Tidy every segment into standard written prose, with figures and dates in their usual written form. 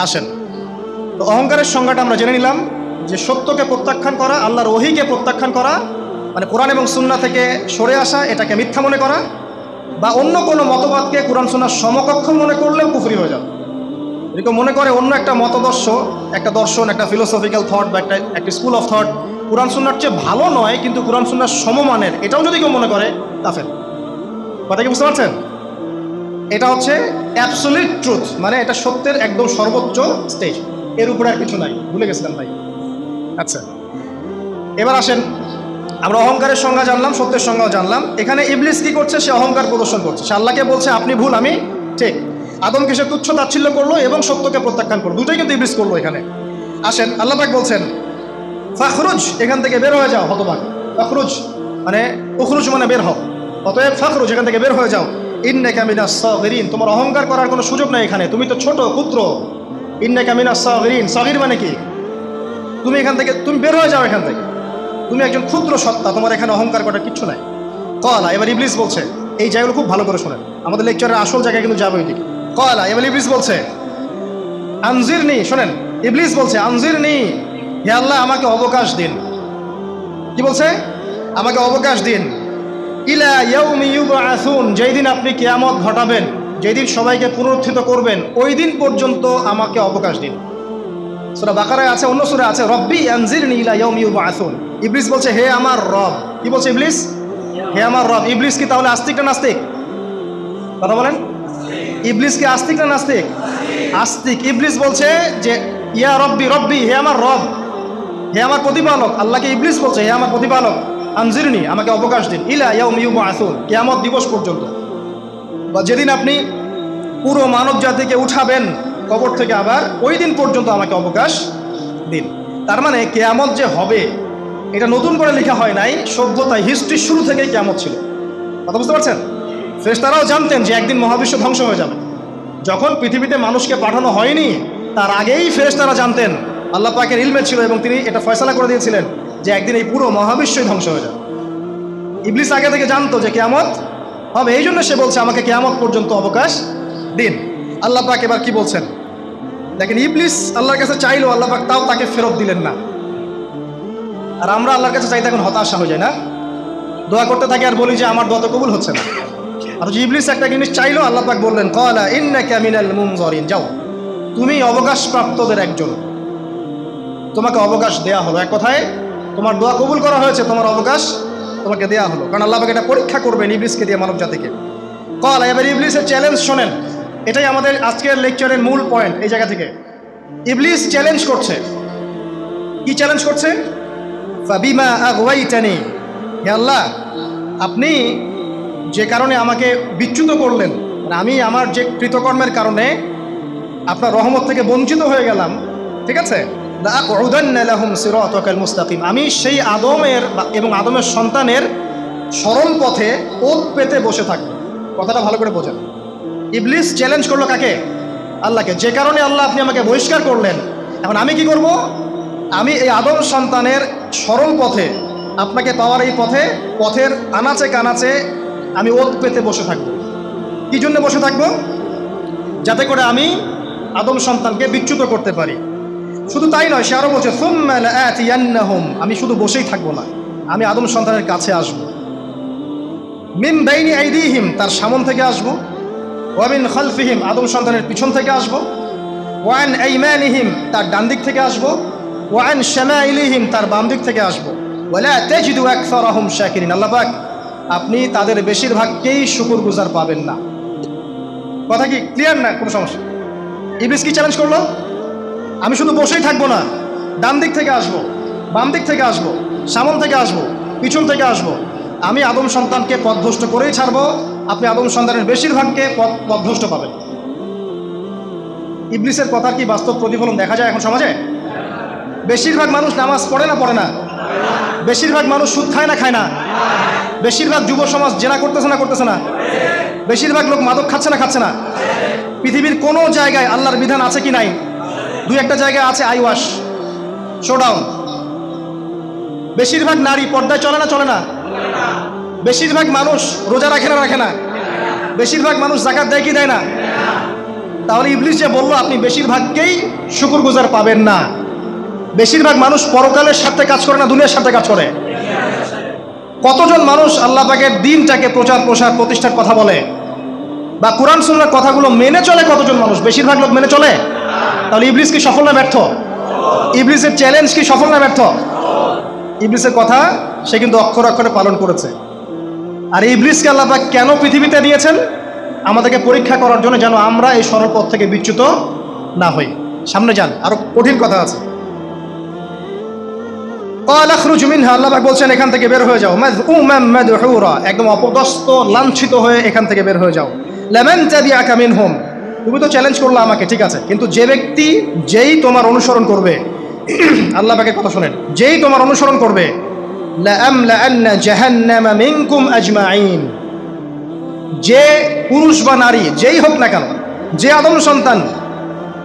আসেন, তো অহংকারের সংজ্ঞাটা আমরা জেনে নিলাম যে সত্যকে প্রত্যাখ্যান করা, আল্লাহর ওহীকে প্রত্যাখ্যান করা, মানে কোরআন এবং সুন্নাহ থেকে সরে আসা, এটাকে মিথ্যা মনে করা, বা অন্য কোনো মতবাদকে কোরআন সুন্নাহর সমকক্ষ মনে করলেও কুফরি হয়ে যাবে। এরকম মনে করে অন্য একটা মতদর্শ, একটা দর্শন, একটা ফিলোসফিক্যাল থট বা একটা স্কুল অফ থট কোরআন সুন্নাহর চেয়ে ভালো নয় কিন্তু কোরআন সুন্নাহর সমমানের, এটাও যদি কেউ মনে করে কাফের। কথা কি বুঝতে পারছেন? এটা হচ্ছে অ্যাবসলিউট ট্রুথ, মানে এটা সত্যের একদম সর্বোচ্চ স্টেজ, এর উপরে আর কিছু নাই। ভুলে গেছিলাম ভাই। আচ্ছা, এবার আসেন, আমরা অহংকারের সংজ্ঞা জানলাম, সত্যের সংজ্ঞাও জানলাম। এখানে ইবলিস কি করছে? সে অহংকার প্রদর্শন করছে, সে আল্লাহকে বলছে আপনি ভুল, আমি ঠিক। আদমকে সে তুচ্ছ তাচ্ছিল্য করলো এবং সত্যকে প্রত্যাখ্যান করলো, দুটোই কিন্তু ইবলিস করলো এখানে। আসেন, আল্লাহ পাক বলছেন ফাখরুজ, এখান থেকে বের হয়ে যাও হতভাগ। ফাখরুজ মানে উখরুজ মানে বের হও, অতএব ফাখরুজ, এখান থেকে বের হয়ে যাও। ইন্নাকা মিনাস সাগিরিন, তোমার অহংকার করার কোনো সুযোগ নাই এখানে, তুমি তো ছোট ক্ষুদ্র। ইন্নাকা মিনাস সাগিরিন, সাগির মানে কি? তুমি এখান থেকে, তুমি বের হয়ে যাও এখান থেকে, তুমি একজন ক্ষুদ্র সত্তা, তোমার এখানে অহংকার করার কিচ্ছু নাই। কলা, এবার ইবলিস বলছে, এই জায়গাগুলো খুব ভালো করে শোনেন, আমাদের লেকচারের আসল জায়গায় কিন্তু যাবে ওইদিকে। কলা, এবার ইবলিস বলছে আনজিরনি, শোনেন, ইবলিস বলছে আনজিরনি, হে আল্লাহ আমাকে অবকাশ দিন। কি বলছে? আমাকে অবকাশ দিন। ইলা ইয়াউমি ইউবআসুন, যেই দিন আপনি কিয়ামত ঘটাবেন, যেই দিন সবাইকে পুনরুত্থিত করবেন, ওই দিন পর্যন্ত আমাকে অবকাশ দিন। সূরা বাকারায় আছে, অন্য সূরা আছে, রব্বি আনজিরনি ইলা ইয়াউমি ইউবআসুন। ইবলিস বলছে হে আমার রব। কি বলছে ইবলিস? হে আমার রব। ইবলিস কি তাহলে আস্তিক না নাস্তিক? কথা বলেন, ইবলিস কি আস্তিক না নাস্তিক? আস্তিক। ইবলিস বলছে যে ইয়া রব্বি, রব্বি হে আমার রব, হে আমার প্রতিপালক। আল্লাহকে ইবলিস বলছে হে আমার প্রতিপালক, আনজিরনি আমাকে অবকাশ দিন, ইলা ইয়াউমি ইউবআসুন, কিয়ামত দিবস পর্যন্ত, বা যেদিন আপনি পুরো মানব জাতিকে উঠাবেন কবর থেকে, আবার ওই দিন পর্যন্ত আমাকে অবকাশ দিন। তার মানে কিয়ামত যে হবে এটা নতুন করে লেখা হয় নাই, সভ্যতায় হিস্ট্রির শুরু থেকেই কিয়ামত ছিল। কথা বুঝতে পারছেন? ফেরেশতারাও জানতেন যে একদিন মহাবিশ্ব ধ্বংস হয়ে যাবে। যখন পৃথিবীতে মানুষকে পাঠানো হয়নি তার আগেই ফেরেশতারা জানতেন, আল্লাহ পাকের ইলমে ছিল এবং তিনি এটা ফয়সালা করে দিয়েছিলেন যে একদিন এই পুরো মহাবিশ্বই ধ্বংস হয়ে যাবে। ইবলিস আগে থেকে জানতো যে কিয়ামত হবে, এই জন্য সে বলছে আমাকে কিয়ামত পর্যন্ত অবকাশ দিন। আল্লাহ পাক এবার কি বলছেন দেখেন, ইবলিস আল্লাহর কাছে চাইলো, আল্লাহ পাক তাও তাকে ফেরত দিলেন না। আর আমরা আল্লাহর কাছে চাইতে এখন হতাশা হয়ে যায় না, দোয়া করতে থাকি আর বলি যে আমার দোয়া তো কবুল হচ্ছে না। আর ইবলিস একটা জিনিস চাইলো, আল্লাহ পাক বললেন ক্বালা ইন্নাকা মিনাল মুনজারিন, যাও তুমি অবকাশপ্রাপ্তদের একজন, তোমাকে অবকাশ দেয়া হলো। এক কথায় তোমার দোয়া কবুল করা হয়েছে, তোমার অবকাশ তোমাকে দেয়া হলো, কারণ আল্লাহ পাক এটা পরীক্ষা করবেন ইবলিসকে দিয়ে, মানব জাতিকে। ক্বালা, এবার ইবলিসের চ্যালেঞ্জ শোনেন, এটাই আমাদের আজকের লেকচারের মূল পয়েন্ট। এই জায়গা থেকে ইবলিস চ্যালেঞ্জ করছে। কি চ্যালেঞ্জ করছে? ফাবিমা আগওয়াইতানি, হে আল্লাহ আপনি যে কারণে আমাকে বিচ্যুত করলেন, মানে আমি আমার যে কৃতকর্মের কারণে আপনার রহমত থেকে বঞ্চিত হয়ে গেলাম, ঠিক আছে, লাআকুদান্না লাহুম সিরাতাকাল মুস্তাকিম, আমি সেই আদমের এবং আদমের সন্তানের সরল পথে ওত পেতে বসে থাকবো। কথাটা ভালো করে বোঝেন। ইবলিস চ্যালেঞ্জ করলো কাকে? আল্লাহকে। যে কারণে আল্লাহ আপনি আমাকে বহিষ্কার করলেন, এখন আমি কি করব? আমি এই আদম সন্তানের সরল পথে, আপনাকে পাওয়ার এই পথে, পথের আনাচে কানাচে আমি ওত পেতে বসে থাকবো। কি জন্য বসে থাকবো? যাতে করে আমি আদম সন্তানকে বিচ্যুত করতে পারি। শুধু তাই নয়, সে আরো বলছে সুম্মা লাআতিয়ান্নাহুম, আমি শুধু বসেই থাকবো না, আমি আদম সন্তানের কাছে আসবো। মিন বাইনি আইদিহিম, তার সামন থেকে আসবো, ওয়া মিন খালফিহিম, আদম সন্তানের পিছন থেকে আসবো, ওয়া আন আইমানিহিম, তার ডান দিক থেকে আসবো, ওয়া আন শামাইলিহিম, তার বাম দিক থেকে আসবো, ওয়ালা তাজিদু আকসারাহুম শাকিরিন, আল্লাহ পাক আপনি তাদের বেশিরভাগকেই শুকরগুজার পাবেন না। কথা কি ক্লিয়ার না? কোনো সমস্যা? ইবলিস কি চ্যালেঞ্জ করলো? আমি শুধু বসেই থাকবো না, ডান দিক থেকে আসবো, বাম দিক থেকে আসবো, সামন থেকে আসবো, পিছন থেকে আসবো, আমি আদম সন্তানকে পথভ্রষ্ট করেই ছাড়বো, আপনি আদম সন্তানের বেশিরভাগকে পথভ্রষ্ট পাবেন। ইবলিসের কথার কি বাস্তব প্রতিফলন দেখা যায় এখন সমাজে? বেশিরভাগ মানুষ নামাজ পড়ে না পড়ে না? বেশিরভাগ মানুষ সুদ খায় না খায় না? বেশিরভাগ যুব সমাজ জেনা করতেছে না করতেছে না? বেশিরভাগ লোক মাদক খাচ্ছে না খাচ্ছে না? পৃথিবীর কোনো জায়গায় আল্লাহর বিধান আছে কি নাই? দুই একটা জায়গায় আছে আই ওয়াশ, শোডাউন। বেশিরভাগ নারী পর্দায় চলে না চলে না? বেশিরভাগ মানুষ রোজা রাখে না রাখে না? বেশিরভাগ মানুষ যাকাত দেয় কি দেয় না? তাহলে ইবলিস যে বললো আপনি বেশিরভাগকেই শুকরগুজার পাবেন না। বেশিরভাগ মানুষ পরকালের সাথে কাজ করে না, দুনিয়ার সাথে কাজ করে। কতজন মানুষ আল্লাহ পাকের দ্বীনটাকে প্রচার প্রসার প্রতিষ্ঠার কথা বলে বা কোরআন সুন্নাহর কথাগুলো মেনে চলে? কতজন মানুষ? বেশিরভাগ লোক মেনে চলে। তাহলে ইবলিস কি সফল না ব্যর্থ? ইবলিসের চ্যালেঞ্জ কি সফল না ব্যর্থ? ইবলিসের কথা সে কিন্তু অক্ষর অক্ষরে পালন করেছে। আর ইবলিসকে আল্লাহ পাক কেন পৃথিবীতে দিয়েছেন? আমাদেরকে পরীক্ষা করার জন্য, যেন আমরা এই সরল পথ থেকে বিচ্যুত না হই। সামনে যান, আরো কঠিন কথা আছে। আল্লাহ পাক বলছেন এখান থেকে বের হয়ে যাও, মাযউমান মাদহুরা, একদম অপদস্থ লাঞ্ছিত হয়ে এখান থেকে বের হয়ে যাও। লামান তাবিআকা মিনহুম, তুমি তো চ্যালেঞ্জ করলে আমাকে, ঠিক আছে, কিন্তু যে ব্যক্তি যেই তোমার অনুসরণ করবে, আল্লাহ পাকের কথা শুনেন, যেই তোমার অনুসরণ করবে, লাআমলাআন্না জাহান্নামা মিনকুম আজমাইন, যে পুরুষ বা নারী যেই হোক না কেন, যে আদম সন্তান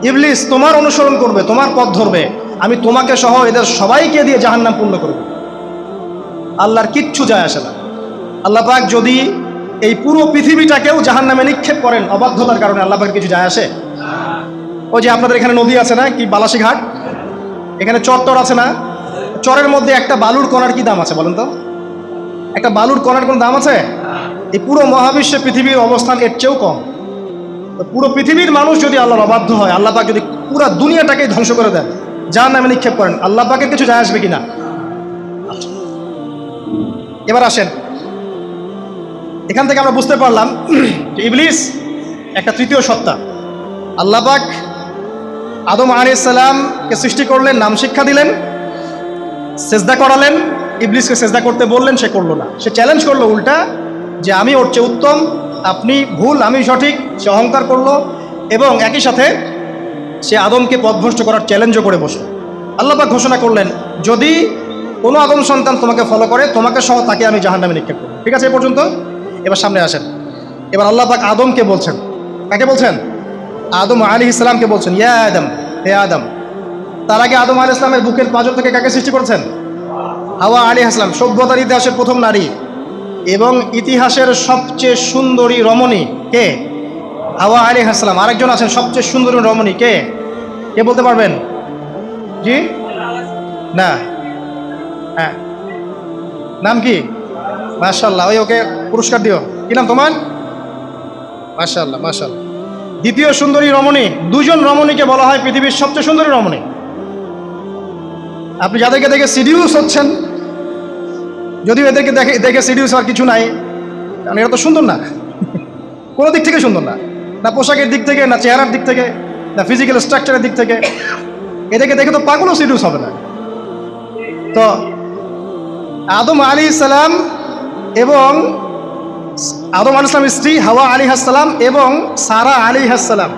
ইবলিস তোমার অনুসরণ করবে, তোমার পথ ধরবে, আমি তোমাকে সহ এদের সবাইকে দিয়ে জাহান্নাম পূর্ণ করব। আল্লাহর কিচ্ছু যায় আসে না। আল্লাহ পাক যদি এই পুরো পৃথিবীটাকেও জাহান্নামে নিক্ষেপ করেন অবাধ্যতার কারণে, আল্লাহ পাকের কিছু যায় আসে? ওই যে আপনাদের এখানে নদী আছে না, কি বালাসী ঘাট, এখানে চর আছে না, চরের মধ্যে একটা বালুর কণার কি দাম আছে বলেন তো? একটা বালুর কণার কোনো দাম আছে? এই পুরো মহাবিশ্বে পৃথিবীর অবস্থান এর চেয়েও কম। তো পুরো পৃথিবীর মানুষ যদি আল্লাহর অবাধ্য হয়, আল্লাহ পাক যদি পুরো দুনিয়াটাকেই ধ্বংস করে দেন, জাহান্নামে নিক্ষেপ করেন, আল্লাহ পাকের কিছু যায় আসবে কিনা? এবার আসেন, এখান থেকে আমরা বুঝতে পারলাম যে ইবলিস একটা তৃতীয় সত্তা। আল্লাহ পাক আদম আলাইহিস সালামকে সৃষ্টি করলেন, নাম শিক্ষা দিলেন, সেজদা করালেন, ইবলিসকে সেজদা করতে বললেন, সে করলো না। সে চ্যালেঞ্জ করলো উল্টা, যে আমি ওর চেয়ে উত্তম, আপনি ভুল, আমি সঠিক। সে অহংকার করলো এবং একই সাথে সে আদমকে পথভ্রষ্ট করার চ্যালেঞ্জও করে বসলো। আল্লাহ পাক ঘোষণা করলেন, যদি কোনো আদম সন্তান তোমাকে ফলো করে, তোমাকে সহ তাকে আমি জাহান্নামে নিক্ষেপ করব। ঠিক আছে এ পর্যন্ত? এবার সামনে আসেন। এবার আল্লাহ পাক আদমকে বলছেন, কাকে বলছেন? আদম আলাইহিস সালামকে বলছেন, ইয়া আদম, হে আদম। তার আগে আদম আলাইহিস সালামের বুকের পাঁজর থেকে কাকে সৃষ্টি করেছেন? হাওয়া আলাইহিস সালাম, সভ্যতার ইতিহাসের প্রথম নারী এবং ইতিহাসের সবচেয়ে সুন্দরী রমণী কে? হাওয়া আলাইহিস সালাম। আরেকজন আছেন সবচেয়ে সুন্দরী রমণী, কে? কে বলতে পারবেন? জি না, হ্যাঁ, নাম কি? মাশাআল্লাহ, ওই ওকে পুরস্কার দিও। কি নাম তোমার? মাশাআল্লাহ, মাশাআল্লাহ। দ্বিতীয় সুন্দরী রমণী, দুজন রমণীকে বলা হয় পৃথিবীর সবচেয়ে সুন্দরী রমণী। আপনি যাদেরকে দেখে সিডিউস হচ্ছেন, যদিও এদেরকে দেখে সিডিউস হওয়ার কিছু নাই, কারণ এরা তো সুন্দর না, কোনো দিক থেকে সুন্দর না, না পোশাকের দিক থেকে, না চেহারার দিক থেকে, না ফিজিক্যাল স্ট্রাকচারের দিক থেকে। এদেরকে দেখে তো পাগলও সিডিউস হবে না। তো আদম আলাইহিস সালাম এবং আদম আলাইহিস সালামের স্ত্রী হাওয়া আলাইহিস সালাম এবং সারা আলাইহিস সালাম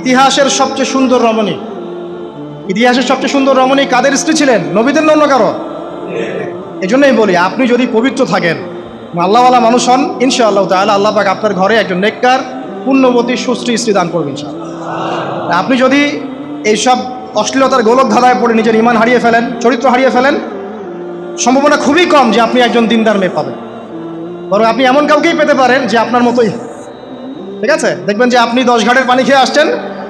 ইতিহাসের সবচেয়ে সুন্দর রমণী। ইতিহাসের সবচেয়ে সুন্দর রমণী কাদের স্ত্রী ছিলেন? নবীদের না অন্য কারো? এই জন্যই বলি, আপনি যদি পবিত্র থাকেন, আল্লাহওয়ালা মানুষ হন, ইনশাআল্লাহ তাআলা আল্লাহ পাক আপনার ঘরে একজন নেককার পুণ্যবতী সুশ্রী স্ত্রী দান করবেন ইনশাআল্লাহ। আপনি যদি এইসব অশ্লীলতার গোলক ধাঁধায় পড়ে নিজের ঈমান হারিয়ে ফেলেন, চরিত্র হারিয়ে ফেলেন, সম্ভাবনা খুবই কম যে আপনি একজন দিনদার মেয়ে পাবেন। বরং আপনি এমন কাউকেই পেতে পারেন যে আপনার মতোই। ঠিক আছে? দেখবেন যে আপনি 10 ঘাটের পানি খেয়ে আসছেন,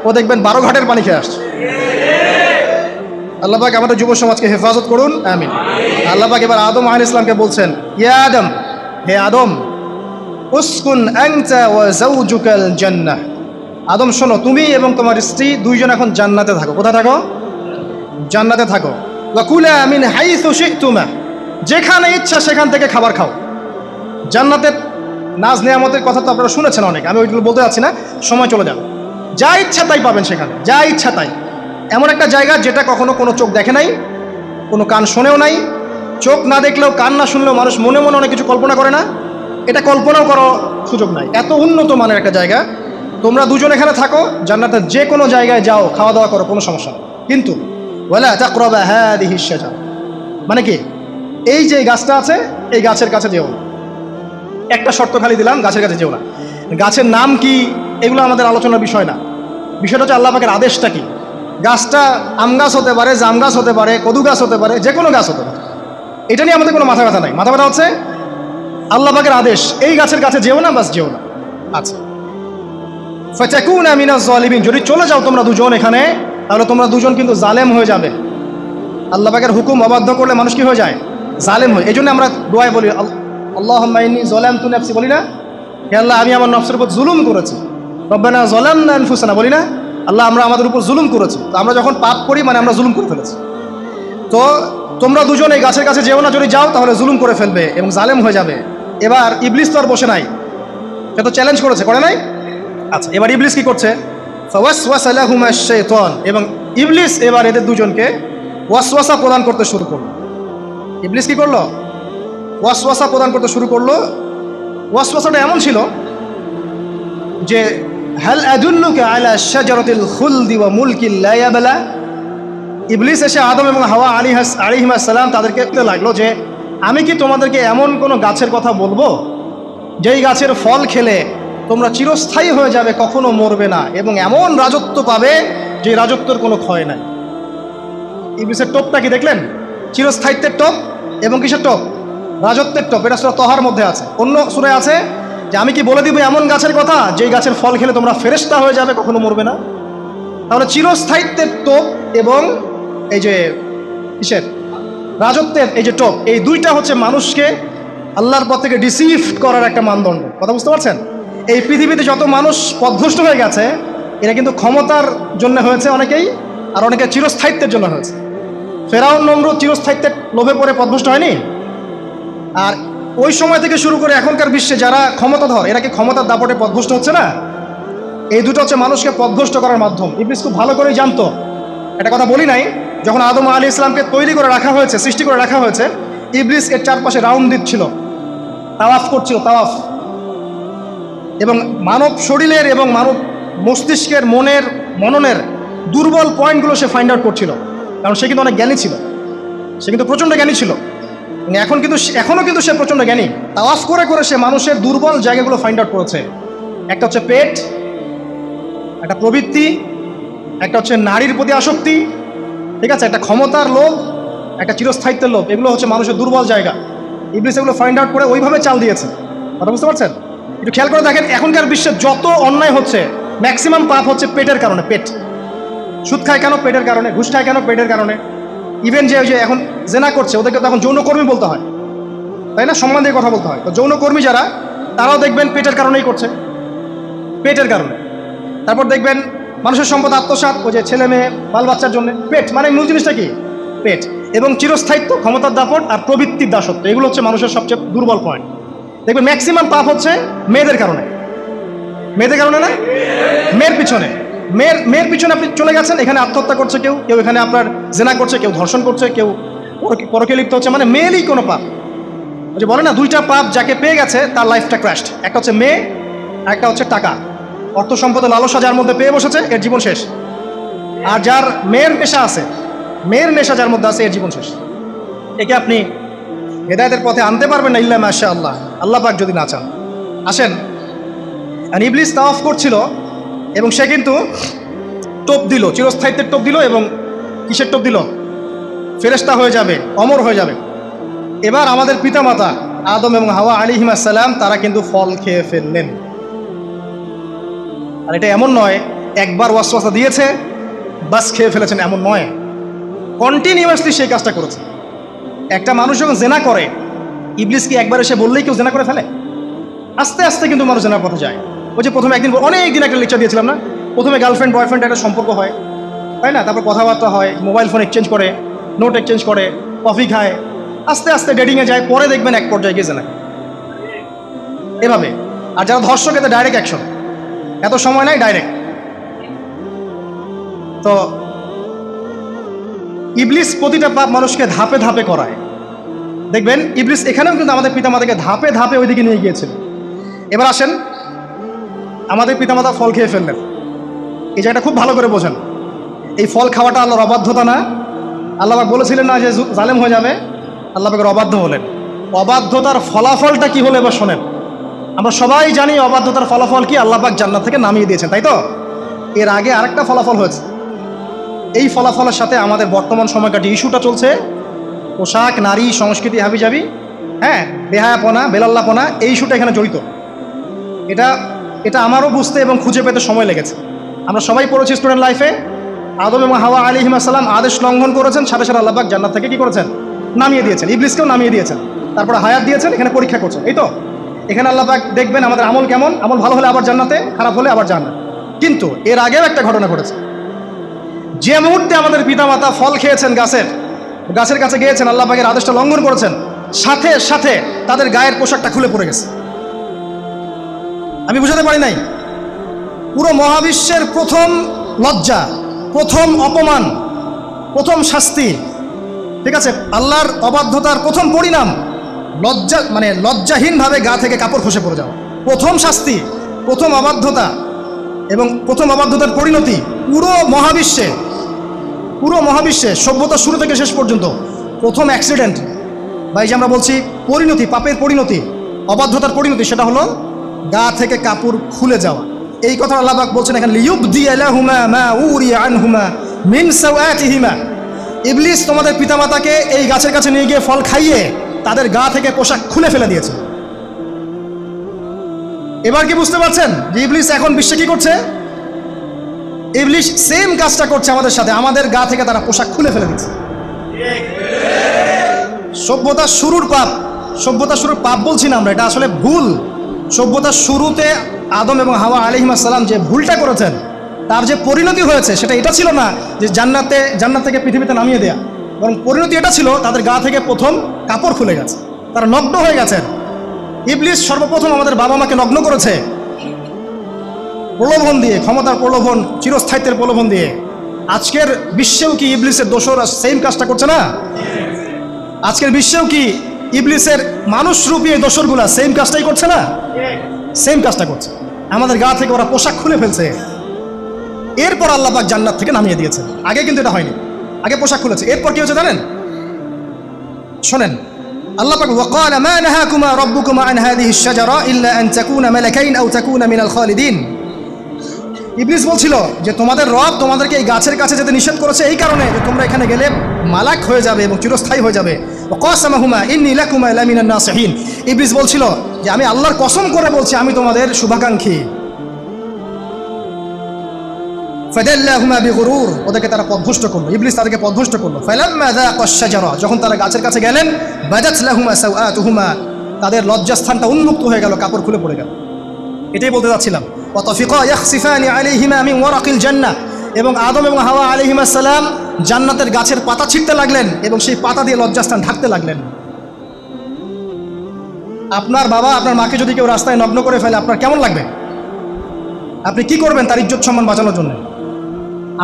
ও দেখবেন 12 ঘাটের পানি খেয়ে আসছে। আল্লাহ পাক আমাদের যুব সমাজকে হেফাজত করুন, আমিন। আল্লাহ পাক এবার আদম আলাইহিস সালামকে বলছেন, ইয়া আদম, হে আদম, উসকুন আনতা ওয়া যাওজুকাল জান্নাহ। আদম শোনো, তুমি এবং তোমার স্ত্রী দুইজন এখন জান্নাতে থাকো। কোথায় থাকো? জান্নাতে থাকো। ওয়া কুলা মিন হাইসু শি'তুমা, যেখানে ইচ্ছা সেখান থেকে খাবার খাও। জান্নাতের নাজ নেয়ামতের কথা তো আপনারা শুনেছেন অনেক, আমি ওইগুলো বলতে যাচ্ছি না, সময় চলে যাবে। যা ইচ্ছা তাই পাবেন সেখানে, যা ইচ্ছা তাই। এমন একটা জায়গা যেটা কখনো কোনো চোখ দেখে নাই, কোনো কান শোনেও নাই। চোখ না দেখলেও, কান না শুনলেও মানুষ মনে মনে অনেক কিছু কল্পনা করে না? এটা কল্পনাও করার সুযোগ নাই। এত উন্নত মানের একটা জায়গা। তোমরা দুজন এখানে থাকো, জান্নাতের যে কোনো জায়গায় যাও, খাওয়া দাওয়া করো, কোনো সমস্যা নেই। কিন্তু ওয়ালা তাকরাবা হাদিহিশ শাজার, মানে কি, এই যে গাছটা আছে, এই গাছের কাছে যেও না। একটা শর্ত খালি দিলাম, গাছের কাছে যেও না। গাছের নাম কি এগুলো আমাদের আলোচনার বিষয় না। বিষয়টা হচ্ছে আল্লাহ পাকের আদেশটা কি। গাছটা আম গাছ হতে পারে, জাম গাছ হতে পারে, কদু গাছ হতে পারে, যে কোনো গাছ হতে পারে। এটা নিয়ে আমাদের কোনো মাথা ব্যথা নাই। মাথা ব্যথা হচ্ছে আল্লাহ পাকের আদেশ, এই গাছের কাছে যেও না, বাস যেও না। আচ্ছা, ফাতাকুনা মিনাজ জালিমিন, যদি চলে যাও তোমরা দুজন এখানে, তাহলে তোমরা দুজন কিন্তু জালেম হয়ে যাবে। আল্লাহ পাকের হুকুম অবাধ্য করলে মানুষ কি হয়ে যায়? জালেম হয়। এই জন্য আমরা দোয়ায় বলি আল্লাহুম্মা ইন্নী যালামতু নাফসি, বলি না? হে আল্লাহ, আমি আমার নফসের উপর জুলুম করেছি। রব্বানা যালামনা আনফুসানা, বলি না? আল্লাহ, আমরা আমাদের উপর জুলুম করেছি। তো আমরা যখন পাপ করি মানে আমরা জুলুম করে ফেলেছি। তো তোমরা দুজন এই গাছের কাছে যেও না, যদি যাও তাহলে জুলুম করে ফেলবে এবং জালেম হয়ে যাবে। এবার ইবলিস তো আর বসে নাই, সে তো চ্যালেঞ্জ করেছে, করে নাই? আচ্ছা, এবার ইবলিস কি করছে? ফাওয়াসওয়াসা লাহুমা শাইতান, এবং ইবলিস এবার এদের দুজনকে ওয়াসওয়াসা প্রদান করতে শুরু করলো। ইবলিস কি করলো? ওয়াসওয়াসা প্রদান করতে শুরু করলো। ওয়াসওয়াসাটা এমন ছিল যে হাল আদুল্লুকা আলা শাজারাতিল খুলদি ওয়া মুলকিন লা ইয়াবলা। ইবলিস এসে আদম এবং হাওয়া আলাইহিস সালাম তাদেরকে বলতে লাগলো যে আমি কি তোমাদেরকে এমন কোনো গাছের কথা বলবো যেই গাছের ফল খেলে তোমরা চিরস্থায়ী হয়ে যাবে, কখনো মরবে না, এবং এমন রাজত্ব পাবে যে রাজত্বের কোনো ক্ষয় নাই। ইবলিসের টোপটা কি দেখলেন? চিরস্থায়িত্বের টোপ এবং কিসের টোপ? রাজত্বের টোপ। এটা সূরা তহার মধ্যে আছে। অন্য সূরায় আছে যে আমি কি বলে দিব এমন গাছের কথা যেই গাছের ফল খেলে তোমরা ফেরেশতা হয়ে যাবে, কখনো মরবে না। তাহলে চিরস্থায়িত্বের টোপ এবং এই যে কিসের? রাজত্বের এই যে টোপ, এই দুইটা হচ্ছে মানুষকে আল্লাহর পথ থেকে ডিসিভ করার একটা মানদণ্ড। কথা বুঝতে পারছেন? এই পৃথিবীতে যত মানুষ পথভ্রষ্ট হয়ে গেছে, এরা কিন্তু ক্ষমতার জন্য হয়েছে অনেকেই, আর অনেকে চিরস্থায়িত্বের জন্য হয়েছে। ফেরাউন নমরুদ চিরস্থায়িত্বের লোভে পড়ে পথভ্রষ্ট হয়নি? আর ওই সময় থেকে শুরু করে এখনকার বিশ্বে যারা ক্ষমতাধর, এরা কি ক্ষমতার দাপটে পথভ্রষ্ট হচ্ছে না? এই দুটো হচ্ছে মানুষকে পথভ্রষ্ট করার মাধ্যম। ইবলিস খুব ভালো করেই জানতো। একটা কথা বলি নাই, যখন আদম আলাইহিস সালামকে তৈরি করে রাখা হয়েছে, সৃষ্টি করে রাখা হয়েছে, ইবলিস এর চারপাশে রাউন্ড দিচ্ছিল, তাওয়াফ করছিল, তাওয়াফ। এবং মানব শরীরের এবং মানব মস্তিষ্কের, মননের দুর্বল পয়েন্টগুলো সে ফাইন্ড আউট করছিল। কারণ সে কিন্তু অনেক জ্ঞানী ছিল, সে কিন্তু প্রচণ্ড জ্ঞানী ছিল। এখনও কিন্তু সে প্রচণ্ড জ্ঞানী। তাওয়াফ করে করে সে মানুষের দুর্বল জায়গাগুলো ফাইন্ড আউট করেছে। একটা হচ্ছে পেট, একটা প্রবৃত্তি, একটা হচ্ছে নারীর প্রতি আসক্তি, ঠিক আছে, একটা ক্ষমতার লোভ, একটা চিরস্থায়িত্বের লোভ। এগুলো হচ্ছে মানুষের দুর্বল জায়গা। ইবলিস এগুলো ফাইন্ড আউট করে ওইভাবে চাল দিয়েছে। কথা বুঝতে পারছেন? একটু খেয়াল করে দেখেন, এখনকার বিশ্বে যত অন্যায় হচ্ছে ম্যাক্সিমাম পাপ হচ্ছে পেটের কারণে। পেট। সুদ খায় কেন? পেটের কারণে। ঘুষ খায় কেন? পেটের কারণে। ইভেন যে এখন জেনা করছে, ওদেরকে তখন যৌনকর্মী বলতে হয়, তাই না? সম্মান দিয়ে কথা বলতে হয়। তো যৌনকর্মী যারা, তারাও দেখবেন পেটের কারণেই করছে, পেটের কারণে। তারপর দেখবেন মানুষের সম্পদ আত্মসাৎ, ওই যে ছেলে মেয়ে বাল বাচ্চার জন্য। পেট মানে মূল জিনিসটা কি? পেট। এবং চিরস্থায়িত্ব, ক্ষমতার দাপট আর প্রবৃত্তির দাসত্ব, এগুলো হচ্ছে মানুষের সবচেয়ে দুর্বল পয়েন্ট। দেখবেন ম্যাক্সিমাম পাপ হচ্ছে মেয়েদের কারণে। মেয়েদের কারণে না? মেয়ের পিছনে। মেয়ের পিছনে আপনি চলে গেছেন, এখানে আত্মহত্যা করছে কেউ, কেউ এখানে আপনার জেনা করছে, কেউ ধর্ষণ করছে, কেউ পরকে লিপ্ত হচ্ছে। মানে মেয়েরই কোনো পাপ। যে বলে না, দুইটা পাপ যাকে পেয়ে গেছে তার লাইফটা ক্র্যাশড। একটা হচ্ছে মেয়ে, আর একটা হচ্ছে টাকা। অর্থ সম্পদের লালসা যার মধ্যে পেয়ে বসেছে, এর জীবন শেষ। আর যার মেয়ের নেশা আছে, মেয়ের নেশা যার মধ্যে আছে, এর জীবন শেষ। একে আপনি হেদায়েতের পথে আনতে পারবেন না, ইল্লা মাশাআল্লাহ, আল্লাহ পাক যদি না চান। আসেন, আর ইবলিস তাওয়াফ করছিল এবং সে কিন্তু টোপ দিল, চিরস্থায়িত্বের টোপ দিল, এবং কিসের টোপ দিল? ফেরেশতা হয়ে যাবে, অমর হয়ে যাবে। এবার আমাদের পিতামাতা আদম এবং হাওয়া আলাইহিস সালাম, তারা কিন্তু ফল খেয়ে ফেললেন। আর এটা এমন নয় একবার ওয়াসওয়াসা দিয়েছে বাস খেয়ে ফেলেছেন, এমন নয়। কন্টিনিউয়াসলি সেই কাজটা করেছে। একটা মানুষ যখন জেনা করে, ইবলিস কি একবার এসে বললেই কেউ জেনা করে ফেলে? আস্তে আস্তে কিন্তু মানুষ জেনার পথে যায়। ওই যে প্রথমে একদিন, অনেক দিন একটা লেকচার দিয়েছিলাম না, প্রথমে গার্লফ্রেন্ড বয়ফ্রেন্ড একটা সম্পর্ক হয়, তাই না? তারপর কথাবার্তা হয়, মোবাইল ফোন এক্সচেঞ্জ করে, নোট এক্সচেঞ্জ করে, কফি খায়, আস্তে আস্তে ডেটিংয়ে যায়, পরে দেখবেন এক পর্যায়ে গিয়ে জেনা এভাবে। আর যারা ধর্ষক, এতে ডাইরেক্ট অ্যাকশন, এত সময় নাই, ডাইরেক্ট। তো ইবলিস প্রতিটা পাপ মানুষকে ধাপে ধাপে করায়। দেখবেন ইবলিস এখানেও কিন্তু আমাদের পিতামাতাকে ধাপে ধাপে ওইদিকে নিয়ে গিয়েছিল। এবার আসেন, আমাদের পিতামাতা ফল খেয়ে ফেললেন, এই জায়গাটা খুব ভালো করে বোঝেন। এই ফল খাওয়াটা আল্লাহর অবাধ্যতা না? আল্লাহ পাক বলেছিলেন না যে জালেম হয়ে যাবে? আল্লাহ পাকের অবাধ্য হলেন। অবাধ্যতার ফলাফলটা কি হলো এবার শোনেন। আমরা সবাই জানি অবাধ্যতার ফলাফল কি, আল্লাহ পাক জান্নাত থেকে নামিয়ে দিয়েছেন, তাই তো? এর আগে আরেকটা ফলাফল হয়েছে। এই ফলাফলের সাথে আমাদের বর্তমান সময়কার যে ইস্যুটা চলছে, পোশাক, নারী, সংস্কৃতি, হাবিজাবি, হ্যাঁ, বেহায়াপনা, বেলাল্লাপনা, এই ইস্যুটা এখানে জড়িত। এটা এটা আমারও বুঝতে এবং খুঁজে পেতে সময় লেগেছে। আমরা সবাই পড়েছি স্টুডেন্ট লাইফে, আদম এবং হাওয়া আলাইহিস সালাম আদেশ লঙ্ঘন করেছেন, সাথে সাথে আল্লাহ পাক জান্নাত থেকে কি করেছেন? নামিয়ে দিয়েছেন। ইবলিসকেও নামিয়ে দিয়েছেন, তারপরে হায়াত দিয়েছেন, এখানে পরীক্ষা করছেন। এই তো এখানে আল্লাহ পাক দেখবেন আমাদের আমল কেমন, আমল ভালো হলে আবার জান্নাতে, খারাপ হলে আবার জান্নাত। কিন্তু এর আগেও একটা ঘটনা ঘটেছে। যে মুহূর্তে আমাদের পিতামাতা ফল খেয়েছেন গাছের কাছে গিয়েছেন, আল্লাহ পাকের আদেশটা লঙ্ঘন করেছেন, সাথে সাথে তাদের গায়ের পোশাকটা খুলে পড়ে গেছে। আমি বুঝাতে পারি নাই, পুরো মহাবিশ্বের প্রথম লজ্জা, প্রথম অপমান, প্রথম শাস্তি, ঠিক আছে, আল্লাহর অবাধ্যতার প্রথম পরিণাম লজ্জাহীনভাবে গা থেকে কাপড় খসে পড়ে যাওয়া। প্রথম শাস্তি, প্রথম অবাধ্যতা এবং প্রথম অবাধ্যতার পরিণতি পুরো মহাবিশ্বে সভ্যতার শুরু থেকে শেষ পর্যন্ত প্রথম অ্যাক্সিডেন্ট বা এই যে আমরা বলছি পরিণতি, পাপের পরিণতি, অবাধ্যতার পরিণতি, সেটা হলো গা থেকে কাপড় খুলে যাওয়া। এই কথা আল্লাহ পাক বলছেন এখানে, লিয়ুবদিয়া লাহুমা মা উরিয়া আনহুমা মিন সাওয়াতিহিমা। ইবলিস তোমাদের পিতামাতাকে এই গাছের কাছে নিয়ে গিয়ে ফল খাইয়ে তাদের গা থেকে পোশাক খুলে ফেলে দিয়েছে। এবার কি বুঝতে পারছেন যে ইবলিস এখন বিশ্বে কি করছে? ইবলিস সেম কাজটা করছে আমাদের সাথে, আমাদের গা থেকে তারা পোশাক খুলে ফেলে দিচ্ছে। সভ্যতার শুরুর পাপ বলছি না আমরা, এটা আসলে ভুল। সভ্যতার শুরুতে আদম এবং হাওয়া আলাইহিস সালাম যে ভুলটা করেছেন, তার যে পরিণতি হয়েছে সেটা এটা ছিল না যে জান্নাত থেকে পৃথিবীতে নামিয়ে দেয়া, বরং পরিণতি এটা ছিল তাদের গা থেকে প্রথম কাপড় খুলে গেছে, তারা নগ্ন হয়ে গেছেন। ইবলিস সর্বপ্রথম আমাদের বাবা মাকে নগ্ন করেছে প্রলোভন দিয়ে, ক্ষমতার প্রলোভন, চিরস্থায়িত্বের প্রলোভন দিয়ে। আজকের বিশ্বেও কি ইবলিসের দোসররা সেম কাজটা করছে না? আজকের বিশ্বেও কি ইবলিসের মানুষরূপী এই দোসরগুলা সেম কাজটাই করছে না? সেম কাজটা করছে, আমাদের গা থেকে ওরা পোশাক খুলে ফেলছে। এরপর আল্লাহ পাক জান্নাত থেকে নামিয়ে দিয়েছেন। আগে কিন্তু এটা হয়নি, আগে পোশাক খুলেছে। এরপর কি হচ্ছে জানেন? শোনেন, আল্লাহ পাক ওয়াকাল মা নাহাকুমা রাব্বুকুমা আন হাযিহি আশ-শাজারা ইল্লা আন তাকুনা মালাকাইন আও তাকুনা মিনাল খালিদিন। ইবলিস বলছিল যে তোমাদের রব তোমাদেরকে এই গাছের কাছে যেতে নিষেধ করেছে এই কারণে যে তোমরা এখানে গেলে মালাক হয়ে যাবে এবং চিরস্থায়ী হয়ে যাবে। ওয়াকাসামাহুমা ইন্নী লাকুমা লামিনান নাসিহিন। ইবলিস বলছিল যে আমি আল্লাহর কসম করে বলছি আমি তোমাদের শুভাকাঙ্ক্ষী। ফাদাল্লাহুমা বিগুরুর, ওদেরকে তারা পথভ্রষ্ট করলো, ইবলিস তাদেরকে পথভ্রষ্ট করলো। ফালাম্মা যাকাশ শাজারা, যখন তারা গাছের কাছে গেলেন, বাদাত লাহুমা সাওআতুহুমা, তাদের লজ্জাস্থানটা উন্মুক্ত হয়ে গেল, কাপড় খুলে পড়ে গেল। এটাই বলতে যাচ্ছিলাম। ওয়া তাফিকা ইয়াখসিফানি আলাইহিমা মিন ওয়ারাকিল জান্নাহ, এবং আদম এবং হাওয়া আলাইহিস সালাম জান্নাতের গাছের পাতা ছিঁড়তে লাগলেন এবং সেই পাতা দিয়ে লজ্জাস্থান ঢাকতে লাগলেন। আপনার বাবা আপনার মাকে যদি কেউ রাস্তায় নগ্ন করে ফেলে আপনার কেমন লাগবে? আপনি কি করবেন তার ইজ্জত সম্মান বাঁচানোর জন্য?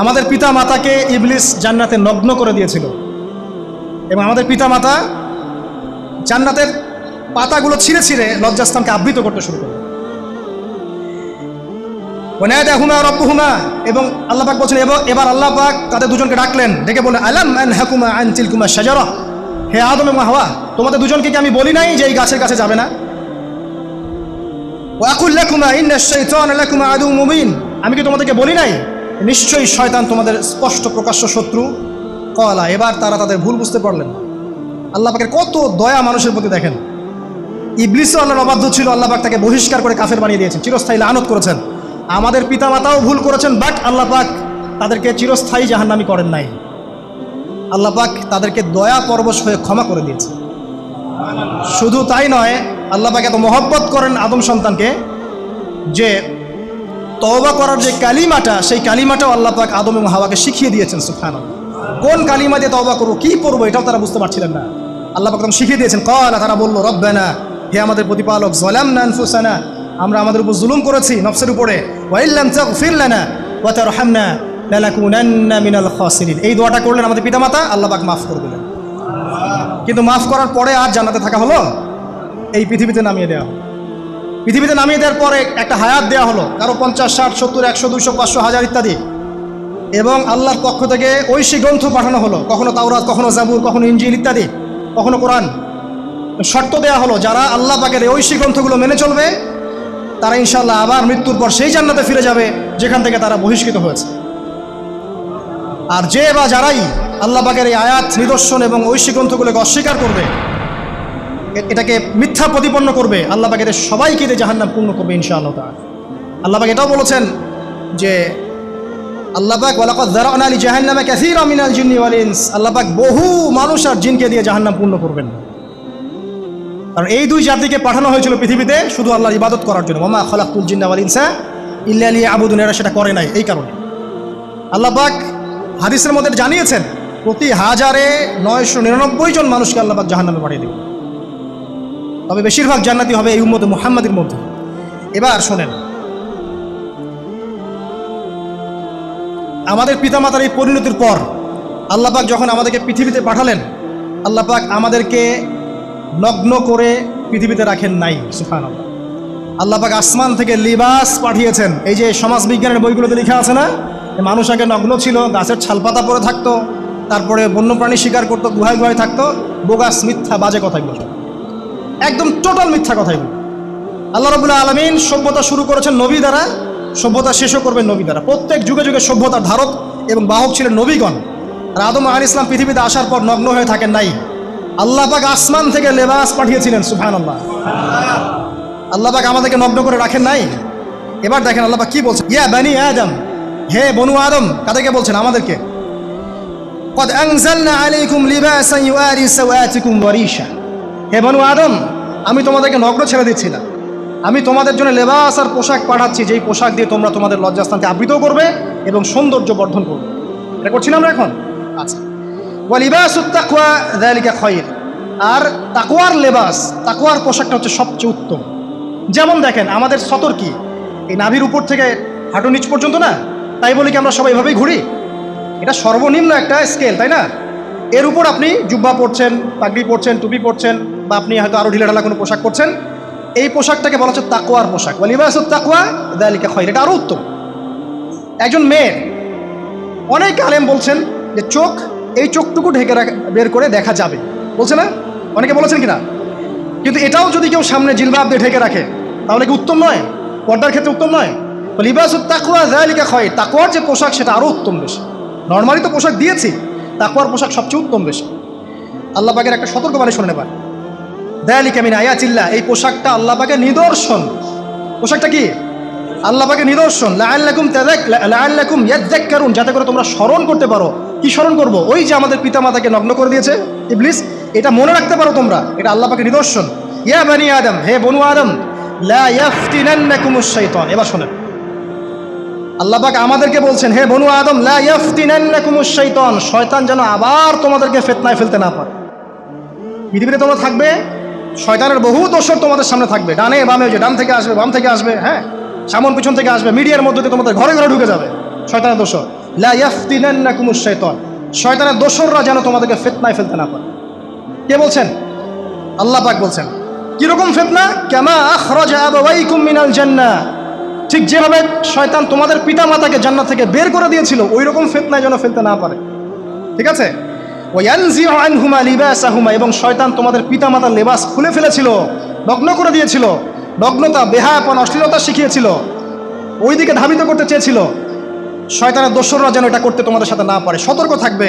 আমাদের পিতা মাতাকে ইবলিস জান্নাতে নগ্ন করে দিয়েছিল এবং আমাদের পিতা মাতা জান্নাতের পাতাগুলো ছিঁড়ে ছিঁড়ে লজ্জাস্থানকে আবৃত করতে শুরু করল। ওয়ানাদাহুমা রাব্বুহুমা, এবং আল্লাহ পাক বলছেন এবার আল্লাহ পাক তাদের দুজনকে ডাকলেন, ডেকে বললেন আলাম আনহাকুমা আন তিলকুমা শাজারা, হে আদম এবং হাওয়া তোমাদের দুজনকে কি আমি বলি নাই যে এই গাছের কাছে যাবে না? ওয়া আকুল লাকুমা ইন্নাশ শাইতানা লাকুমা আদুউম মুবিন, আমি কি তোমাদেরকে বলি নাই নিশ্চয়ই শয়তান তোমাদের স্পষ্ট প্রকাশ্য শত্রু? কলা, এবার তারা তাদের ভুল বুঝতে পারলেন। আল্লাহ পাকের কত দয়া মানুষের প্রতি দেখেন। ইবলিসও আল্লাহর অবাধ্য ছিল, আল্লাহ পাক তাকে বহিষ্কার করে কাফের বানিয়ে দিয়েছেন, চিরস্থায়ী লানত করেছেন। আমাদের পিতামাতাও ভুল করেছেন, বাট আল্লাহ পাক তাদেরকে চিরস্থায়ী জাহান্নামী করেন নাই। আল্লাহ পাক তাদেরকে দয়া পরবশ হয়ে ক্ষমা করে দিয়েছে। শুধু তাই নয়, আল্লাহ পাক এত মহব্বত করেন আদম সন্তানকে যে তওবা করার যে কালিমাটা, সেই কালিমাটাও আল্লাহ পাক আদম এবং হাওয়াকে শিখিয়ে দিয়েছেন। সুবহানাল্লাহ, কোন কালিমা দিয়ে তওবা করবো, কি পড়বো, এটাও তারা বুঝতে পারছিলেন না। আল্লাহ পাক তখন শিখিয়ে দিয়েছেন। ক্বালা, তারা বলল রব্বানা, হে আমাদের প্রতিপালক, যালামনা আনফুসানা, আমরা আমাদের উপর জুলুম করেছি নফসের উপরে, ওয়া ইল্লাম তাগফির লানা ওয়া তারহামনা লানাকুনান্না মিনাল খাসিরিন। এই দোয়াটা করলেন আমাদের পিতামাতা, আল্লাহ পাক মাফ করে দিলেন। কিন্তু মাফ করার পরে আর জান্নাতে থাকা হলো? এই পৃথিবীতে নামিয়ে দেওয়া হলো। পৃথিবীতে নামিয়ে দেওয়ার পরে একটা হায়াত দেওয়া হলো, কারো 50, 60, 70, 100, 200, 500, 1000 ইত্যাদি, এবং আল্লাহর পক্ষ থেকে ঐশী গ্রন্থ পাঠানো হলো, কখনো তাওরাত, কখনো জাবুর, কখনো ইনজিল ইত্যাদি, কখনো কোরআন। শর্ত দেওয়া হলো যারা আল্লাহ পাকের এই ঐশী গ্রন্থগুলো মেনে চলবে তারা ইনশাআল্লাহ আবার মৃত্যুর পর সেই জান্নাতে ফিরে যাবে যেখান থেকে তারা বহিষ্কৃত হয়েছে। আর যে বা যারাই আল্লাহ পাকের এই আয়াত, নিদর্শন এবং ঐশী গ্রন্থগুলোকে অস্বীকার করবে, এটাকে মিথ্যা প্রতিপন্ন করবে, আল্লাহ পাকের সবাইকে জাহান্নাম পূর্ণ করবে ইনশাআল্লাহ তাআলা। আল্লাহ পাক এটাও বলেছেন যে আল্লাহ পাক ওয়ালাকাদ যারা'না লি জাহান্নামা কাসীরাম মিনাল জিন্নি ওয়াল ইনস, আল্লাহ পাক বহু মানুষ আর জিনকে দিয়ে জাহান্নাম পূর্ণ করবেন। কারণ এই দুই জাতিকে পাঠানো হয়েছিল পৃথিবীতে শুধু আল্লাহর ইবাদত করার জন্য। ওয়া মা খালাকতুল জিন্না ওয়াল ইনসা ইল্লা লিয়াবুদুন, এরা সেটা করে নাই এই কারণে। আল্লাহ পাক হাদিসের মধ্যে জানিয়েছেন প্রতি 1099 জন মানুষকে আল্লাহ পাক জাহান্নামে পাঠিয়ে দেবেন, তবে বেশিরভাগ জান্নাতি হবে এই উম্মতে মুহাম্মাদের মধ্যে। এবার শোনেন, আমাদের পিতামাতার এই পরিণতির পর আল্লাহ পাক যখন আমাদেরকে পৃথিবীতে পাঠালেন, আল্লাহ পাক আমাদেরকে নগ্ন করে পৃথিবীতে রাখেন নাই। সুবহানাল্লাহ। আল্লাহ পাক আসমান থেকে লিবাস পাঠিয়েছেন। এই যে সমাজ বিজ্ঞানের বইগুলোতে লেখা আছে না, মানুষ আগে নগ্ন ছিল, গাছের ছালপাতা পরে থাকতো, তারপরে বন্যপ্রাণী শিকার করতো, গুহায় গুহায় থাকতো। বোগাস, মিথ্যা, বাজে কথাগুলো, একদম টোটাল মিথ্যা কথাগুলো। আল্লাহ রাব্বুল আলামিন সভ্যতা শুরু করেছেন নবী দ্বারা, সভ্যতা শেষও করবেন নবী দ্বারা। প্রত্যেক যুগে যুগে সভ্যতার ধারক এবং বাহক ছিলেন নবীগণ। আর আদম আলাইহিস সালাম পৃথিবীতে আসার পর নগ্ন হয়ে থাকেন নাই। আল্লাহ পাক আসমান থেকে লেবাস পাঠিয়েছিলেন। সুবহানাল্লাহ। আল্লাহ পাক আমাদেরকে নগ্ন করে রাখেন নাই। এবার দেখেন আল্লাহ পাক কি বলছেন, ইয়া বানি আদম, হে বনু আদম। কাদেরকে বলছেন? আমাদেরকে। কদ আনজালনা আলাইকুম লিবাসান ইউআরি সাওয়াতিকুম ওয়া রিশা, হে বনু আদম, আমি তোমাদেরকে নগ্ন ছেড়ে দিচ্ছি না, আমি তোমাদের জন্য লেবাস আর পোশাক পাঠাচ্ছি, যেই পোশাক দিয়ে তোমরা তোমাদের লজ্জাস্থানকে আবৃত করবে এবং সৌন্দর্য বর্ধন করবে। এটা করছি না আমরা এখন? আচ্ছা। ওয়া লিবাসুত তাকওয়া যালিকা খায়র, আর তাকওয়ার লেবাস, তাকওয়ার পোশাকটা হচ্ছে সবচেয়ে উত্তম। যেমন দেখেন আমাদের সতর কি, এই নাভির উপর থেকে হাঁটু নিচ পর্যন্ত না, তাই বলি কি আমরা সবাই এভাবেই ঘুরি? এটা সর্বনিম্ন একটা স্কেল, তাই না? এর উপর আপনি জুব্বা পরছেন, পাগড়ি পরছেন, টুপি পরছেন, বা আপনি হয়তো আরও ঢিলাঢালা কোনো পোশাক পরছেন, এই পোশাকটাকে বলা হচ্ছে তাকওয়ার পোশাক। ওয়া লিবাসুত তাকওয়া যালিকা খায়র, এটা আরও উত্তম। একজন মেয়ের, অনেক আলেম বলছেন যে চোখ, এই চোখটুকু ঢেকে বের করে দেখা যাবে, বলছে না? অনেকে বলেছেন কিনা? কিন্তু এটাও যদি কেউ সামনে জিলবাব দিয়ে ঢেকে রাখে তাহলে কি উত্তম নয়? পর্দার ক্ষেত্রে উত্তম নয়? লিবাসুত তাকওয়া যালিকা খায়র, তাকওয়ার যে পোশাক সেটা আরও উত্তম বেশি। নর্মালি তো পোশাক দিয়েছি, তাকওয়ার পোশাক সবচেয়ে উত্তম বেশি। আল্লাহ পাকের একটা সতর্কবাণী শুনে নেবার, যালিকা মিন আয়াতিল্লাহ, এই পোশাকটা আল্লাহ পাকের নিদর্শন। পোশাকটা কি? আল্লাহ পাকের নিদর্শন। লাআল্লাকুম ইয়াযাক্কারুন, যাতে করে তোমরা স্মরণ করতে পারো। কি স্মরণ করবো? ওই যে আমাদের পিতামাতাকে নগ্ন করে দিয়েছে ইবলিস, এটা মনে রাখতে পারো তোমরা, এটা আল্লাহ পাকের নিদর্শন। ইয়া বানি আদম, হে বনু আদম, লা ইয়াফতিনান্নাকুমুশ শাইতান। এবার শোনেন, আল্লাহ পাক আমাদেরকে বলছেন, হে বনু আদম, লা ইয়াফতিনান্নাকুমুশ শাইতান, শয়তান যেন আবার তোমাদেরকে ফিতনায় ফেলতে না পারে। পৃথিবীতে তোমরা থাকবে, শয়তানের বহু দোসর তোমাদের সামনে থাকবে, ডানে বামে, যে ডান থেকে আসবে, বাম থেকে আসবে, হ্যাঁ, সামন পিছন থেকে আসবে, মিডিয়ার মধ্যে দিয়ে তোমাদের ঘরে ঘরে ঢুকে যাবে শয়তানের দোসর। লা ইয়াফতিনান্নাকুমুশ শাইতান, শয়তানের দোসররা যেন তোমাদেরকে ফিতনায় ফেলতে না পারে। কে বলছেন? আল্লাহ পাক বলছেন। কিরকম ফিতনা? কামা আখরাজা আবাওয়াইকুম মিনাল জান্নাহ, ঠিক যেভাবে শয়তান তোমাদের পিতা মাতাকে জান্নাত থেকে বের করে দিয়েছিল, ওই রকম ফিতনায় যেন ফেলতে না পারে। ঠিক আছে? ওয়ানজিউ আনহুমা লিবাসাহুমা, এবং শয়তান তোমাদের পিতা মাতার লেবাস খুলে ফেলেছিল, নগ্ন করে দিয়েছিল, নগ্নতা, বেহায়াপন, অশ্লীলতা শিখিয়েছিল, ওই দিকে ধাবিত করতে চেয়েছিল। শয়তানের দোসররা যেন এটা করতে তোমাদের সাথে না পারে। সতর্ক থাকবে।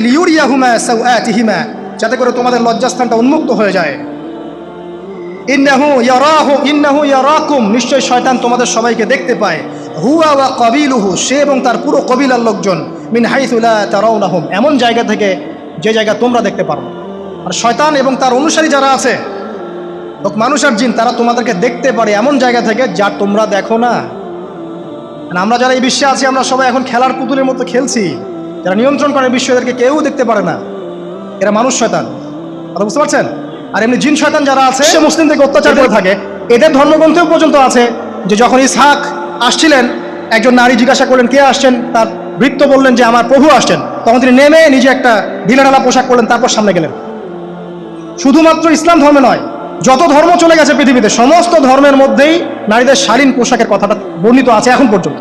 লিউরিয়াহুমা সাওআতিহিমা, যাতে করে তোমাদের লজ্জাস্থানটা উন্মুক্ত হয়ে যায়। ইন্নাহু ইয়ারাকুম, নিশ্চয় শয়তান তোমাদের সবাইকে দেখতে পায়। হুয়া ওয়া কাবিলুহু, সে এবং তার পুরো কবিলার লোকজন, মিন হাইথু লা তারাউনাহুম, এমন জায়গা থেকে যে জায়গা তোমরা দেখতে পারো। আর শয়তান এবং তার অনুসারী যারা আছে, মানুষ আর জিন, তারা তোমাদেরকে দেখতে পারে এমন জায়গা থেকে যা তোমরা দেখো না। আমরা যারা এই বিশ্বে আছি, আমরা সবাই এখন খেলার পুতুলের মতো খেলছি। যারা নিয়ন্ত্রণ করে বিশ্ব, এদেরকে কেউ দেখতে পারে না। এরা মানুষ শয়তান, কথা বুঝতে পারছেন? আর এমনি জিন শয়তান যারা আছে, সে মুসলিম থেকে অত্যাচার করে থাকে। এদের ধর্মগ্রন্থেও পর্যন্ত আছে যে যখন ইসহাক আসছিলেন, একজন নারী জিজ্ঞাসা করলেন কে আসছেন, তার ভৃত্য বললেন যে আমার প্রভু আসছেন। তখন তিনি নেমে নিজে একটা ঢিলাঢালা পোশাক পরলেন, তারপর সামনে গেলেন। শুধুমাত্র ইসলাম ধর্মে নয়, যত ধর্ম চলে গেছে পৃথিবীতে, সমস্ত ধর্মের মধ্যেই নারীদের শালীন পোশাকের কথাটা বর্ণিত আছে এখন পর্যন্ত।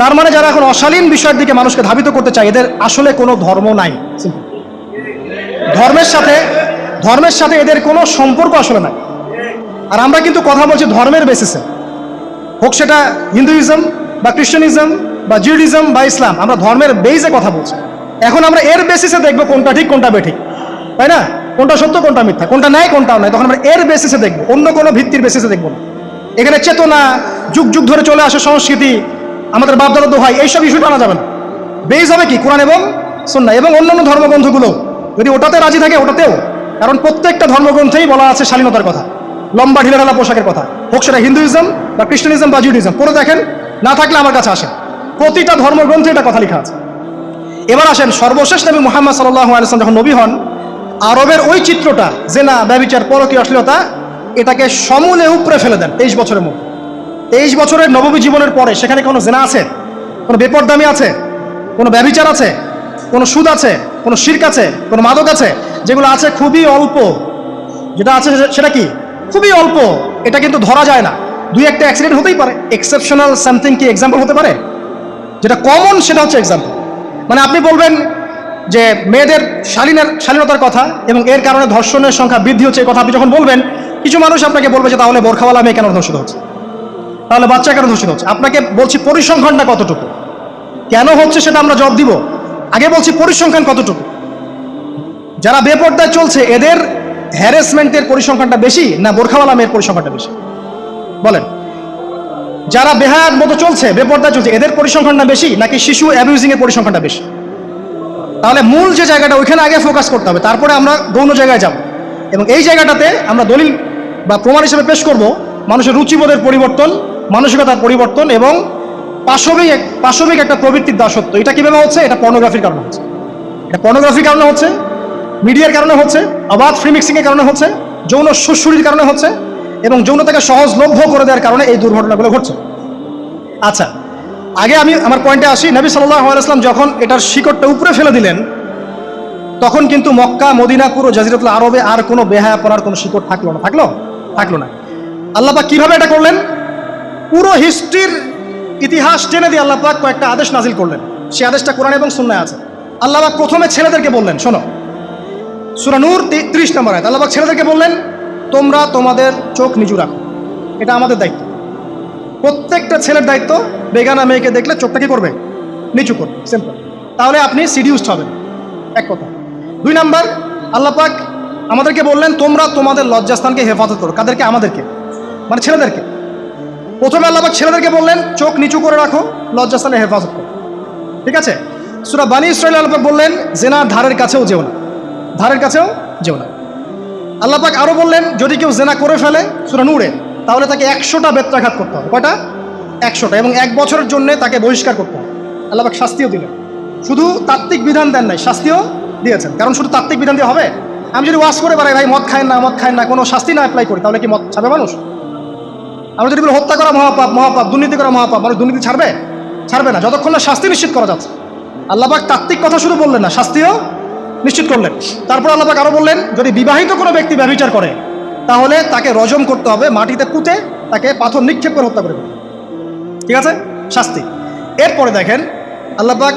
তার মানে যারা এখন অশালীন বিষয়ের দিকে মানুষকে ধাবিত করতে চায়, এদের আসলে কোনো ধর্ম নাই। ধর্মের সাথে এদের কোনো সম্পর্ক আসলে নাই। আর আমরা কিন্তু কথা বলছি ধর্মের বেসিসে, হোক সেটা হিন্দুইজম বা খ্রিস্টানিজম বা জিউডিজম বা ইসলাম, আমরা ধর্মের বেসে কথা বলছি। এখন আমরা এর বেসিসে দেখবো কোনটা ঠিক কোনটা বেঠিক, তাই না? কোনটা সত্য কোনটা মিথ্যা, কোনটা ন্যায় কোনটাও নয়, তখন আমরা এর বেসিসে দেখবো, অন্য কোনো ভিত্তির বেসিসে দেখবো না। এখানে চেতনা, যুগ যুগ ধরে চলে আসে সংস্কৃতি, আমাদের বাপদাদা দোহাই, এইসব ইস্যুটা আনা যাবে না। বেস হবে কি? কোরআন এবং সুন্নাহ। এবং অন্যান্য ধর্মগ্রন্থগুলো যদি ওটাতে রাজি থাকে ওটাতেও, কারণ প্রত্যেকটা ধর্মগ্রন্থেই বলা আছে শালীনতার কথা, লম্বা ঢিলেঢালা পোশাকের কথা, হোক সেটা হিন্দুইজম বা খ্রিস্টানিজম বা জুডিজম, পড়ে দেখেন, না থাকলে আমার কাছে আসেন, প্রতিটা ধর্মগ্রন্থে এটা কথা লেখা আছে। এবার আসেন, সর্বশেষ নবী মুহাম্মদ সাল্লাল্লাহু আলাইহি ওয়াসাল্লাম যখন নবী হন, আরবের ওই চিত্রটা, জেনা, ব্যভিচার, পরকীয়, অশ্লীলতা, এটাকে সমূলে উপড়ে ফেলে দেন 23 বছরের মধ্যে। 23 বছরের নববী জীবনের পরে সেখানে কোনো জেনা আছে? কোনো বেপরদামি আছে? কোনো ব্যভিচার আছে? কোনো সুদ আছে? কোনো শিরক আছে? কোনো মাদক আছে? যেগুলো আছে খুবই অল্প, যেটা আছে সেটা কি? খুবই অল্প। এটা কিন্তু ধরা যায় না। দুই একটা অ্যাক্সিডেন্ট হতেই পারে, এক্সেপশনাল সামথিং কি এক্সাম্পল হতে পারে? যেটা কমন সেটা হচ্ছে এক্সাম্পল। মানে আপনি বলবেন যে মেয়েদের শালীনতার কথা এবং এর কারণে ধর্ষণের সংখ্যা বৃদ্ধি হচ্ছে, এই কথা আপনি যখন বলবেন, কিছু মানুষ আপনাকে বলবে যে তাহলে বোরখাওয়ালা মেয়ে কেন ধর্ষিত হচ্ছে, তাহলে বাচ্চা কেন ধর্ষিত হচ্ছে? আপনাকে বলছি পরিসংখ্যানটা কতটুকু, কেন হচ্ছে সেটা আমরা জবাব দিব। আগে বলছি পরিসংখ্যান কতটুকু। যারা বেপর্দায় চলছে এদের হ্যারাসমেন্টের পরিসংখ্যানটা বেশি না বোরখাওয়ালা মেয়ের পরিসংখ্যানটা বেশি? বলেন। যারা বেহায়াত মতো চলছে, বেপর্দায় চলছে, এদের পরিসংখ্যানটা বেশি নাকি শিশু অ্যাবিউজিং এর পরিসংখ্যানটা বেশি? তাহলে মূল যে জায়গাটা, ওইখানে আগে ফোকাস করতে হবে, তারপরে আমরা গৌণ জায়গায় যাব। এবং এই জায়গাটাতে আমরা দলিল বা প্রমাণ হিসেবে পেশ করব মানুষের রুচিবোধের পরিবর্তন, মানসিকতার পরিবর্তন এবং পাশবিক একটা প্রবৃত্তির দাসত্ব। এটা কিভাবে হচ্ছে? এটা পর্নোগ্রাফির কারণে হচ্ছে। এটা পর্নোগ্রাফির কারণে হচ্ছে, মিডিয়ার কারণে হচ্ছে, অবাধ ফ্রি মিক্সিং এর কারণে হচ্ছে, যৌন সুশ্রুতির কারণে হচ্ছে এবং যৌনতাকে সহজলভ্য করে দেওয়ার কারণে এই দুর্ঘটনাগুলো ঘটছে। আচ্ছা, আগে আমি আমার পয়েন্টে আসি। নবী সাল্লাল্লাহু আলাইহি ওয়াসাল্লাম যখন এটার শিকড়টা উপরে ফেলে দিলেন, তখন কিন্তু মক্কা, মদিনা, পুরো জাজিরাতুল আরবে আর কোনো বেহায়াপনার কোনো শিকড় থাকলো না। আল্লাহ পাক কিভাবে এটা করলেন? পুরো হিস্ট্রির ইতিহাস টেনে দিয়ে আল্লাহ পাক কয়েকটা আদেশ নাজিল করলেন। সেই আদেশটা কোরআন এবং সুন্নাহে আছে। আল্লাহ পাক প্রথমে ছেলেদেরকে বললেন, শোনো, সূরা নূর 30 নম্বর আয়াত, আল্লাহ পাক ছেলেদেরকে বললেন, তোমরা তোমাদের চোখ নিচু রাখো। এটা আমাদের দায়িত্ব, প্রত্যেকটা ছেলের দায়িত্ব। বেগানা মেয়েকে দেখলে চোখটা কি করবে? নিচু করবে, সিম্পল। তাহলে আপনি সিডিউসড হবেন, এক কথা। 2 নাম্বার, আল্লাহ পাক আমাদেরকে বললেন, তোমরা তোমাদের লজ্জাস্থানকে হেফাজত করো। কাদেরকে? আমাদেরকে, মানে ছেলেদেরকে। প্রথমে আল্লাহ পাক ছেলেদেরকে বললেন চোখ নিচু করে রাখো, লজ্জাস্থানে হেফাজত করো, ঠিক আছে? সূরা বানী ইসরাঈল আল্লাহ পাক বললেন, জেনার ধারের কাছেও যেও না, ধারের কাছেও যেও না। আল্লাহ পাক আরো বললেন, যদি কেউ জেনা করে ফেলে, সূরা নূরে, তাহলে তাকে 100টা বেত্রাঘাত করতে হবে। কয়টা? 100টা। এবং 1 বছরের জন্য তাকে বহিষ্কার করতে হবে। আল্লাহ পাক শাস্তিও দিলেন, শুধু তাত্ত্বিক বিধান দেন নাই, শাস্তিও দিয়েছেন। কারণ শুধু তাত্ত্বিক বিধান দিয়ে হবে? আমি যদি ওয়াজ করে বেড়াই, ভাই মদ খায় না, কোনো শাস্তি না অ্যাপ্লাই করি, তাহলে কি মদ ছাড়বে মানুষ? আমরা যদি বলি হত্যা করা মহাপাপ, দুর্নীতি করা মহাপাপ, মানুষ দুর্নীতি ছাড়বে না যতক্ষণ না শাস্তি নিশ্চিত করা যাচ্ছে। আল্লাহ পাক তাত্ত্বিক কথা শুধু বললেন না, শাস্তিও নিশ্চিত করলেন। তারপর আল্লাহ পাক আরো বললেন, যদি বিবাহিত কোনো ব্যক্তি ব্যভিচার করে, তাহলে তাকে রজম করতে হবে, মাটিতে পুঁতে তাকে পাথর নিক্ষেপ করে হত্যা করে দেবে, ঠিক আছে? শাস্তি। এরপরে দেখেন আল্লাহ পাক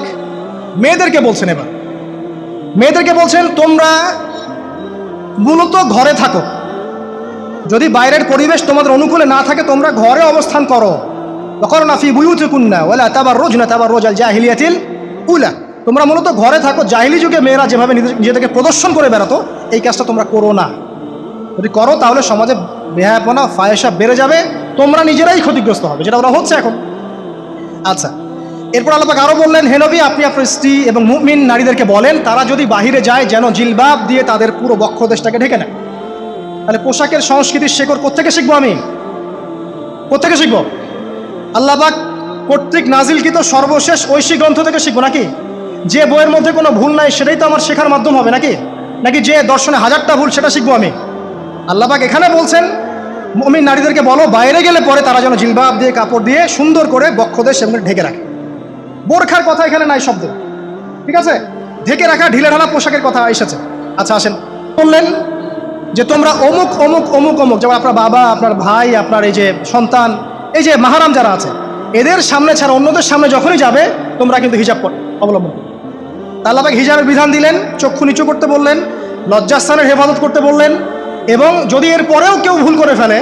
মেয়েদেরকে বলছেন, এবার মেয়েদেরকে বলছেন, তোমরা মূলত ঘরে থাকো। যদি বাইরের পরিবেশ তোমাদের অনুকূলে না থাকে, তোমরা ঘরে অবস্থান করো। ওয়াকরনা ফি বুয়ুতিকুন্না ওয়ালা তাবাররুজনা তাবাররুজাল জাহিলিয়াতিল উলা। তোমরা মূলত ঘরে থাকো। জাহিলি যুগে মেয়েরা যেভাবে নিজেদেরকে প্রদর্শন করে বেড়াতো, এই কাজটা তোমরা করো না। যদি করো তাহলে সমাজে বেহায়াপনা, ফায়েশা বেড়ে যাবে, তোমরা নিজেরাই ক্ষতিগ্রস্ত হবে, যেটা ওরা হচ্ছে এখন। আচ্ছা, এরপর আল্লাহ পাক আরো বললেন, হে নবী, আপনি আপনার স্ত্রী এবং মুমিন নারীদেরকে বলেন, তারা যদি বাহিরে যায় যেন জিলবাব দিয়ে তাদের পুরো বক্ষদেশটাকে ঢেকে নেয়। তাহলে পোশাকের সংস্কৃতির শেকড় কোত্থেকে শিখবো? আমি কোত্থেকে শিখবো? আল্লাহ পাক কর্তৃক নাজিলকৃত সর্বশেষ ঐশী গ্রন্থ থেকে শিখবো নাকি? যে বইয়ের মধ্যে কোনো ভুল নাই সেটাই তো আমার শেখার মাধ্যম হবে নাকি যে দর্শনে 1000টা ভুল সেটা শিখবো আমি? আল্লাহ পাক এখানে বলছেন, মুমিন নারীদেরকে বলো, বাইরে গেলে পরে তারা যেন জিলবাব দিয়ে, কাপড় দিয়ে সুন্দর করে বক্ষদেশ সেগুলো ঢেকে রাখে। বোরখার কথা এখানে নাই শব্দ, ঠিক আছে? ঢেকে রাখা ঢিলেঢালা পোশাকের কথা এসেছে। আচ্ছা আসেন, বললেন যে তোমরা অমুক অমুক অমুক অমুক, যেমন আপনার বাবা, আপনার ভাই, আপনার এই যে সন্তান, এই যে মাহারাম যারা আছে, এদের সামনে ছাড়া অন্যদের সামনে যখনই যাবে তোমরা কিন্তু হিজাব অবলম্বন করো। আল্লাহ পাক হিজাবের বিধান দিলেন, চক্ষু নিচু করতে বললেন, লজ্জাস্থানের হেফাজত করতে বললেন, এবং যদি এর পরেও কেউ ভুল করে ফেলে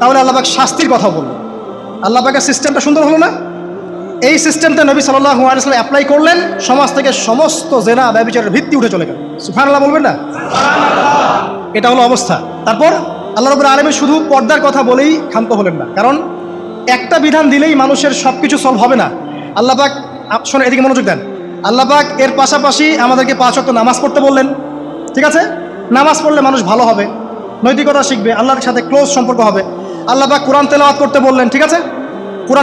তাহলে আল্লাহ পাক শাস্তির কথা বললেন। আল্লাহ পাকের সিস্টেমটা সুন্দর হলো না? এই সিস্টেমটা নবী সাল্লাল্লাহু আলাইহি ওয়াসাল্লাম অ্যাপ্লাই করলেন, সমাজ থেকে সমস্ত জেনা ব্যভিচারের ভিত্তি উঠে চলে গেল। সুবহানাল্লাহ বলবেন না? এটা হলো অবস্থা। তারপর আল্লাহ রাব্বুল আলামিন শুধু পর্দার কথা বলেই ক্ষান্ত হলেন না, কারণ একটা বিধান দিলেই মানুষের সব কিছু সলভ হবে না। আল্লাহ পাক, শোনো এদিকে মনোযোগ দেন, আল্লাহ পাক এর পাশাপাশি আমাদেরকে 5 ওয়াক্ত নামাজ পড়তে বললেন। ঠিক আছে, নামাজ পড়লে মানুষ ভালো হবে, নৈতিকতা শিখবে, আল্লাহর সাথে ক্লোজ সম্পর্ক হবে। আল্লাহ পাক কোরআন তেলাওয়াত করতে বললেন। ঠিক আছে, কোরআন